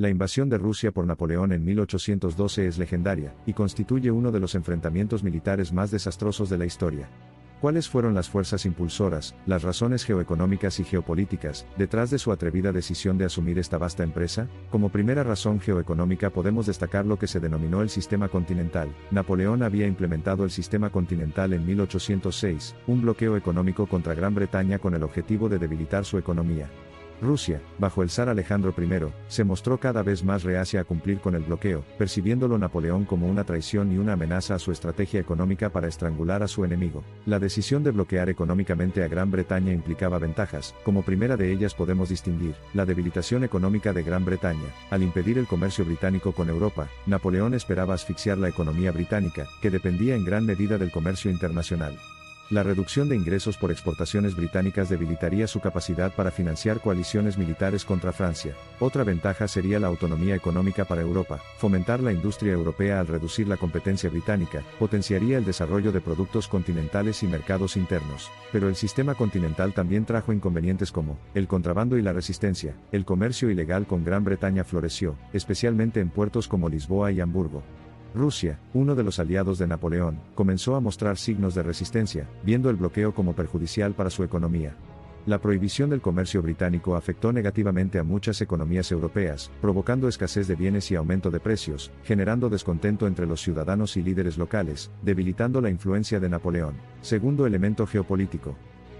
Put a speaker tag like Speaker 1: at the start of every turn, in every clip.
Speaker 1: La invasión de Rusia por Napoleón en 1812 es legendaria, y constituye uno de los enfrentamientos militares más desastrosos de la historia. ¿Cuáles fueron las fuerzas impulsoras, las razones geoeconómicas y geopolíticas, detrás de su atrevida decisión de asumir esta vasta empresa? Como primera razón geoeconómica podemos destacar lo que se denominó el sistema continental. Napoleón había implementado el sistema continental en 1806, un bloqueo económico contra Gran Bretaña con el objetivo de debilitar su economía. Rusia, bajo el zar Alejandro I, se mostró cada vez más reacia a cumplir con el bloqueo, percibiéndolo Napoleón como una traición y una amenaza a su estrategia económica para estrangular a su enemigo. La decisión de bloquear económicamente a Gran Bretaña implicaba ventajas, como primera de ellas podemos distinguir la debilitación económica de Gran Bretaña. Al impedir el comercio británico con Europa, Napoleón esperaba asfixiar la economía británica, que dependía en gran medida del comercio internacional. La reducción de ingresos por exportaciones británicas debilitaría su capacidad para financiar coaliciones militares contra Francia. Otra ventaja sería la autonomía económica para Europa. Fomentar la industria europea al reducir la competencia británica, potenciaría el desarrollo de productos continentales y mercados internos. Pero el sistema continental también trajo inconvenientes como el contrabando y la resistencia. El comercio ilegal con Gran Bretaña floreció, especialmente en puertos como Lisboa y Hamburgo. Rusia, uno de los aliados de Napoleón, comenzó a mostrar signos de resistencia, viendo el bloqueo como perjudicial para su economía. La prohibición del comercio británico afectó negativamente a muchas economías europeas, provocando escasez de bienes y aumento de precios, generando descontento entre los ciudadanos y líderes locales, debilitando la influencia de Napoleón. Segundo elemento geopolítico.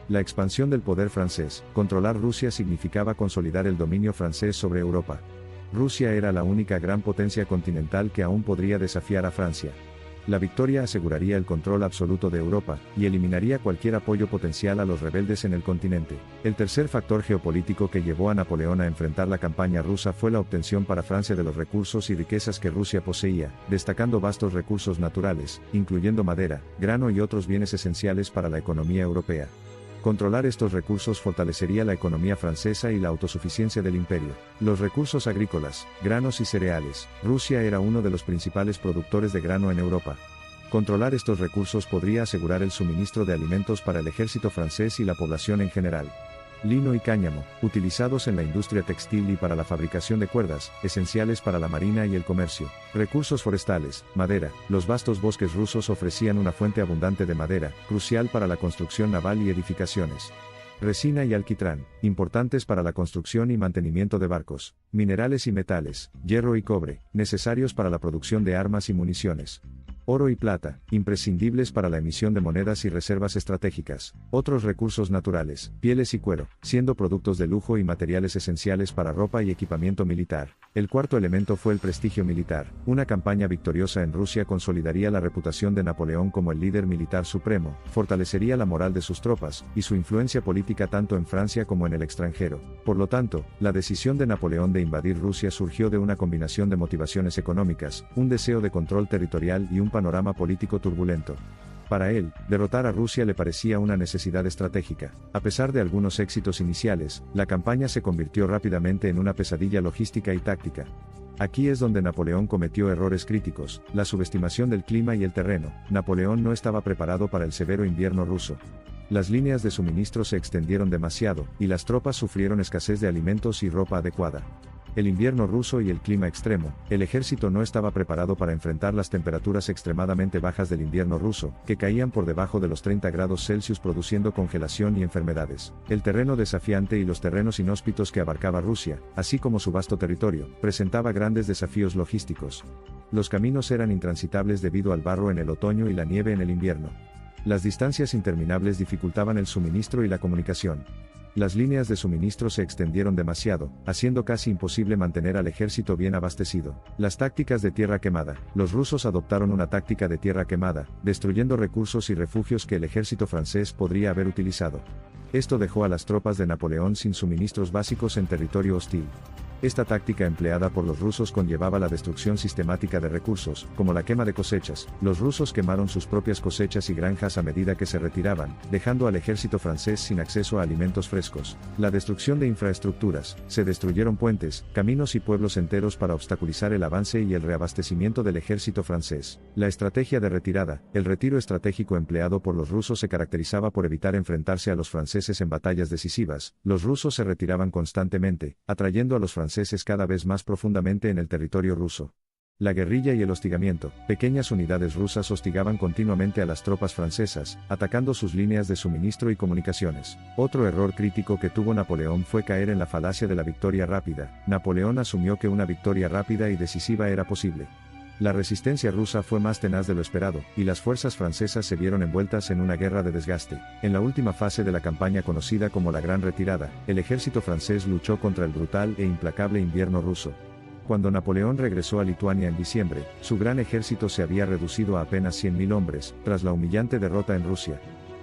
Speaker 1: La expansión del poder francés. Controlar Rusia significaba consolidar el dominio francés sobre Europa. Rusia era la única gran potencia continental que aún podría desafiar a Francia. La victoria aseguraría el control absoluto de Europa, y eliminaría cualquier apoyo potencial a los rebeldes en el continente. El tercer factor geopolítico que llevó a Napoleón a enfrentar la campaña rusa fue la obtención para Francia de los recursos y riquezas que Rusia poseía, destacando vastos recursos naturales, incluyendo madera, grano y otros bienes esenciales para la economía europea. Controlar estos recursos fortalecería la economía francesa y la autosuficiencia del imperio. Los recursos agrícolas, granos y cereales. Rusia era uno de los principales productores de grano en Europa. Controlar estos recursos podría asegurar el suministro de alimentos para el ejército francés y la población en general. Lino y cáñamo, utilizados en la industria textil y para la fabricación de cuerdas, esenciales para la marina y el comercio. Recursos forestales, madera. Los vastos bosques rusos ofrecían una fuente abundante de madera, crucial para la construcción naval y edificaciones. Resina y alquitrán, importantes para la construcción y mantenimiento de barcos. Minerales y metales, hierro y cobre, necesarios para la producción de armas y municiones. Oro y plata, imprescindibles para la emisión de monedas y reservas estratégicas. Otros recursos naturales, pieles y cuero, siendo productos de lujo y materiales esenciales para ropa y equipamiento militar. El cuarto elemento fue el prestigio militar. Una campaña victoriosa en Rusia consolidaría la reputación de Napoleón como el líder militar supremo, fortalecería la moral de sus tropas, y su influencia política tanto en Francia como en el extranjero. Por lo tanto, la decisión de Napoleón de invadir Rusia surgió de una combinación de motivaciones económicas, un deseo de control territorial y un panorama político turbulento. Para él, derrotar a Rusia le parecía una necesidad estratégica. A pesar de algunos éxitos iniciales, la campaña se convirtió rápidamente en una pesadilla logística y táctica. Aquí es donde Napoleón cometió errores críticos, la subestimación del clima y el terreno. Napoleón no estaba preparado para el severo invierno ruso. Las líneas de suministro se extendieron demasiado, y las tropas sufrieron escasez de alimentos y ropa adecuada. El invierno ruso y el clima extremo. El ejército no estaba preparado para enfrentar las temperaturas extremadamente bajas del invierno ruso, que caían por debajo de los 30 grados Celsius produciendo congelación y enfermedades. El terreno desafiante y los terrenos inhóspitos que abarcaba Rusia, así como su vasto territorio, presentaba grandes desafíos logísticos. Los caminos eran intransitables debido al barro en el otoño y la nieve en el invierno. Las distancias interminables dificultaban el suministro y la comunicación. Las líneas de suministro se extendieron demasiado, haciendo casi imposible mantener al ejército bien abastecido. Las tácticas de tierra quemada. Los rusos adoptaron una táctica de tierra quemada, destruyendo recursos y refugios que el ejército francés podría haber utilizado. Esto dejó a las tropas de Napoleón sin suministros básicos en territorio hostil. Esta táctica empleada por los rusos conllevaba la destrucción sistemática de recursos, como la quema de cosechas. Los rusos quemaron sus propias cosechas y granjas a medida que se retiraban, dejando al ejército francés sin acceso a alimentos frescos. La destrucción de infraestructuras. Se destruyeron puentes, caminos y pueblos enteros para obstaculizar el avance y el reabastecimiento del ejército francés. La estrategia de retirada. El retiro estratégico empleado por los rusos se caracterizaba por evitar enfrentarse a los franceses en batallas decisivas. Los rusos se retiraban constantemente, atrayendo a los franceses franceses cada vez más profundamente en el territorio ruso. La guerrilla y el hostigamiento. Pequeñas unidades rusas hostigaban continuamente a las tropas francesas, atacando sus líneas de suministro y comunicaciones. Otro error crítico que tuvo Napoleón fue caer en la falacia de la victoria rápida. Napoleón asumió que una victoria rápida y decisiva era posible. La resistencia rusa fue más tenaz de lo esperado, y las fuerzas francesas se vieron envueltas en una guerra de desgaste. En la última fase de la campaña conocida como la Gran Retirada, el ejército francés luchó contra el brutal e implacable invierno ruso. Cuando Napoleón regresó a Lituania en diciembre, su gran ejército se había reducido a apenas 100.000 hombres, tras la humillante derrota en Rusia.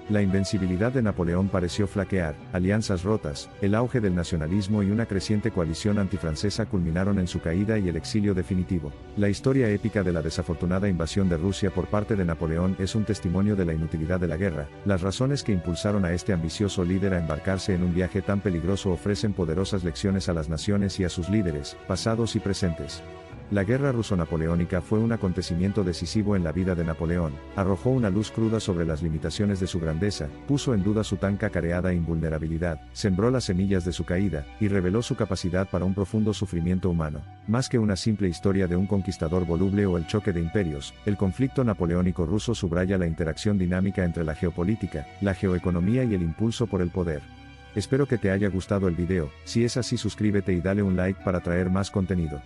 Speaker 1: La invencibilidad de Napoleón pareció flaquear, alianzas rotas, el auge del nacionalismo y una creciente coalición antifrancesa culminaron en su caída y el exilio definitivo. La historia épica de la desafortunada invasión de Rusia por parte de Napoleón es un testimonio de la inutilidad de la guerra. Las razones que impulsaron a este ambicioso líder a embarcarse en un viaje tan peligroso ofrecen poderosas lecciones a las naciones y a sus líderes, pasados y presentes. La guerra ruso-napoleónica fue un acontecimiento decisivo en la vida de Napoleón, arrojó una luz cruda sobre las limitaciones de su grandeza, puso en duda su tan cacareada invulnerabilidad, sembró las semillas de su caída, y reveló su capacidad para un profundo sufrimiento humano. Más que una simple historia de un conquistador voluble o el choque de imperios, el conflicto napoleónico ruso subraya la interacción dinámica entre la geopolítica, la geoeconomía y el impulso por el poder. Espero que te haya gustado el video, si es así suscríbete y dale un like para traer más contenido.